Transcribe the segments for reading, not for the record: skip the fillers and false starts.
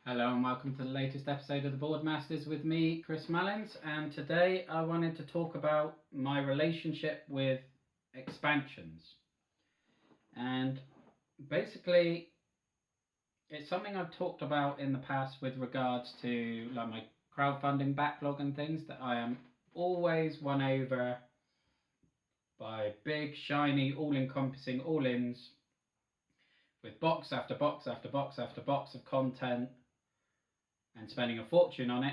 Hello and welcome to the latest episode of the Boardmasters with me, Chris Mullins, and today I wanted to talk about my relationship with expansions. And basically, it's something I've talked about in the past with regards to like my crowdfunding backlog and things, that I am always won over by big, shiny, all-encompassing all-ins with box after box after box after box of content and spending a fortune on it.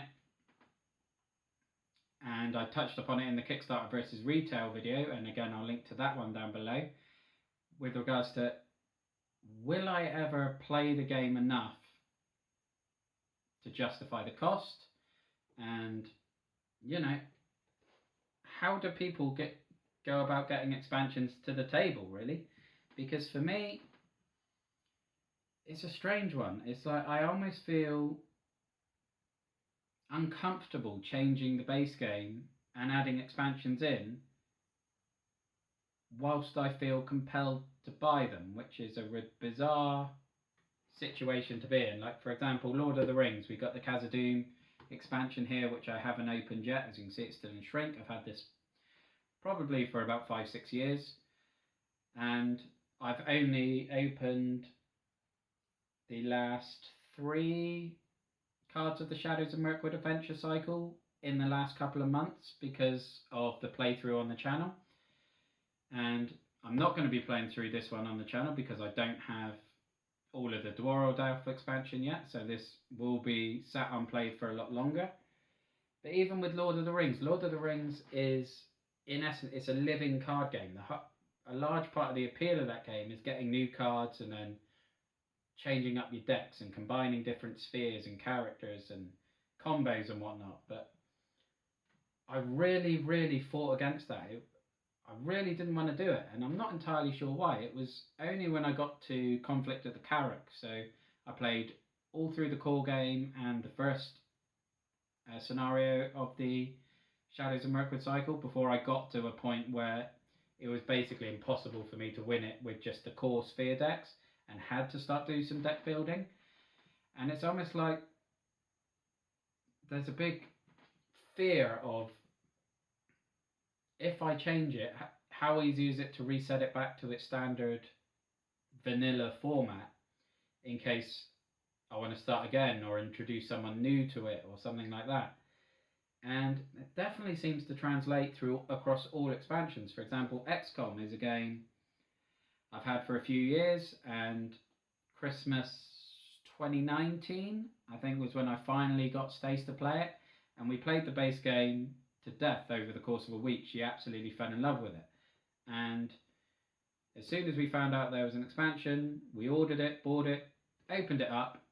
And I touched upon it in the Kickstarter versus retail video, and again I'll link to that one down below, with regards to will I ever play the game enough to justify the cost, and how do people go about getting expansions to the table, really? Because for me it's a strange one. It's like I almost feel uncomfortable changing the base game and adding expansions in, whilst I feel compelled to buy them, which is a bizarre situation to be in. Like, for example, Lord of the Rings, we got the Khazad-dûm expansion here, which I haven't opened yet. As you can see, it's still in shrink. I've had this probably for about 5-6 years, and I've only opened the last 3 cards of the Shadows of Mirkwood adventure cycle in the last couple of months because of the playthrough on the channel. And I'm not going to be playing through this one on the channel because I don't have all of the Dwarrowed Alpha expansion yet, so this will be sat unplayed for a lot longer. But even with Lord of the Rings is, in essence, it's a living card game. A large part of the appeal of that game is getting new cards and then changing up your decks and combining different spheres and characters and combos and whatnot. But I really fought against that. I really didn't want to do it, and I'm not entirely sure why. It was only when I got to Conflict of the Carrack, so I played all through the core game and the first scenario of the Shadows of Mirkwood cycle before I got to a point where it was basically impossible for me to win it with just the core sphere decks, and had to start doing some deck building. And it's almost like there's a big fear of, if I change it, how easy is it to reset it back to its standard vanilla format in case I want to start again or introduce someone new to it or something like that. And it definitely seems to translate through across all expansions. For example, XCOM is a game I've had for a few years, and Christmas 2019 I think was when I finally got Stace to play it, and we played the base game to death over the course of a week. She absolutely fell in love with it, and as soon as we found out there was an expansion, we ordered it, bought it, opened it up,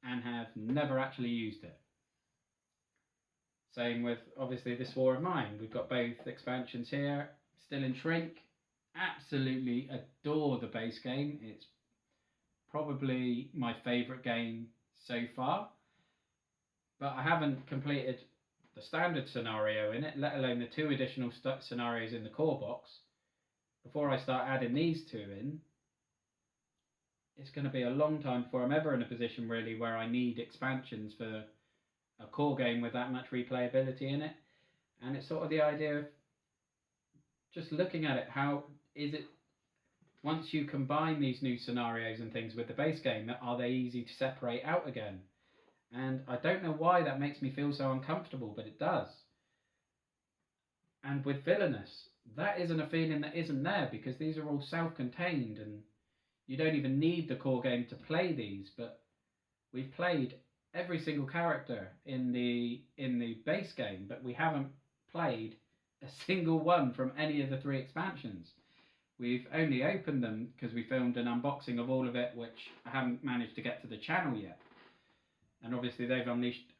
and have never actually used it. Same with obviously this War of Mine. We've got both expansions here, still in shrink. Absolutely adore the base game. It's probably my favourite game so far, but I haven't completed the standard scenario in it, let alone the 2 additional scenarios in the core box. Before I start adding these 2 in, it's going to be a long time before I'm ever in a position really where I need expansions for a core game with that much replayability in it. And it's sort of the idea of just looking at it, how is it, once you combine these new scenarios and things with the base game, are they easy to separate out again? And I don't know why that makes me feel so uncomfortable, but it does. And with Villainous, that isn't a feeling that isn't there, because these are all self-contained and you don't even need the core game to play these. But we've played every single character in the base game, but we haven't played a single one from any of the 3 expansions. We've only opened them because we filmed an unboxing of all of it, which I haven't managed to get to the channel yet. And obviously they've unleashed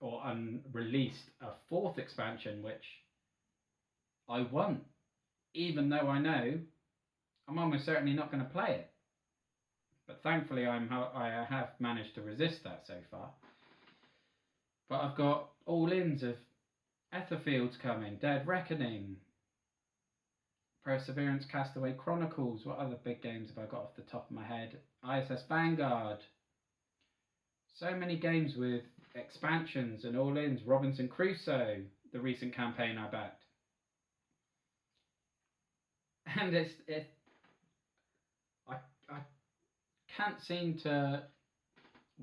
or unreleased a 4th expansion, which I want, even though I know I'm almost certainly not going to play it. But thankfully I have managed to resist that so far. But I've got all-ins of Etherfields coming, Dead Reckoning, Perseverance, Castaway Chronicles. What other big games have I got off the top of my head? ISS Vanguard, So many games with expansions and all-ins. Robinson Crusoe, the recent campaign I backed. And I can't seem to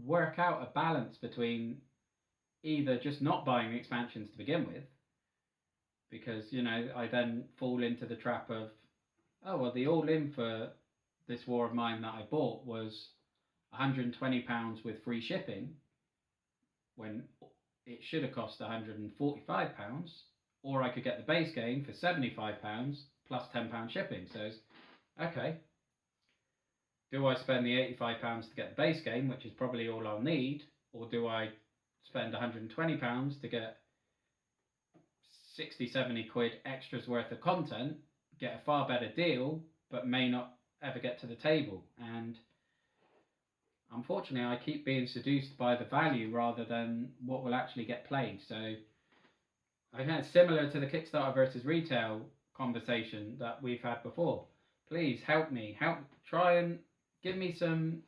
work out a balance between either just not buying the expansions to begin with, because, you know, I then fall into the trap of, oh, well, the all-in for this War of Mine that I bought was £120 with free shipping, when it should have cost £145, or I could get the base game for £75 plus £10 shipping. So it's, okay, do I spend the £85 to get the base game, which is probably all I'll need, or do I spend £120 to get 60-70 quid extras worth of content, get a far better deal, but may not ever get to the table? And unfortunately, I keep being seduced by the value rather than what will actually get played. So I think it's similar to the Kickstarter versus retail conversation that we've had before. Please help me, try and give me some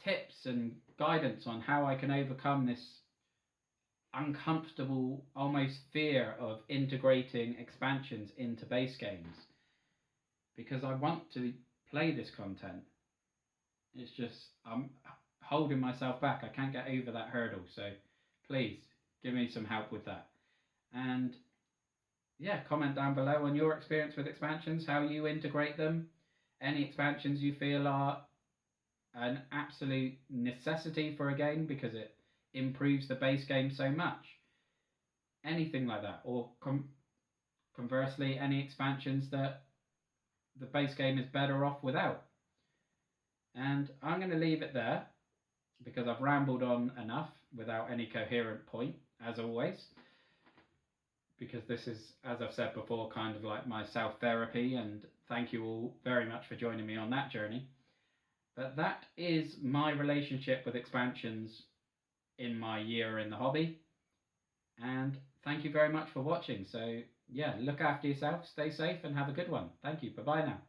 tips and guidance on how I can overcome this uncomfortable, almost fear of integrating expansions into base games, because I want to play this content. It's just, I'm holding myself back. I can't get over that hurdle. So please give me some help with that. And yeah, comment down below on your experience with expansions, how you integrate them, any expansions you feel are an absolute necessity for a game because it improves the base game so much. Anything like that. Or conversely, any expansions that the base game is better off without. And I'm going to leave it there because I've rambled on enough without any coherent point, as always. Because this is, as I've said before, kind of like my self-therapy, and thank you all very much for joining me on that journey. But that is my relationship with expansions in my year in the hobby. And thank you very much for watching. So yeah, look after yourself, stay safe, and have a good one. Thank you. Bye-bye now.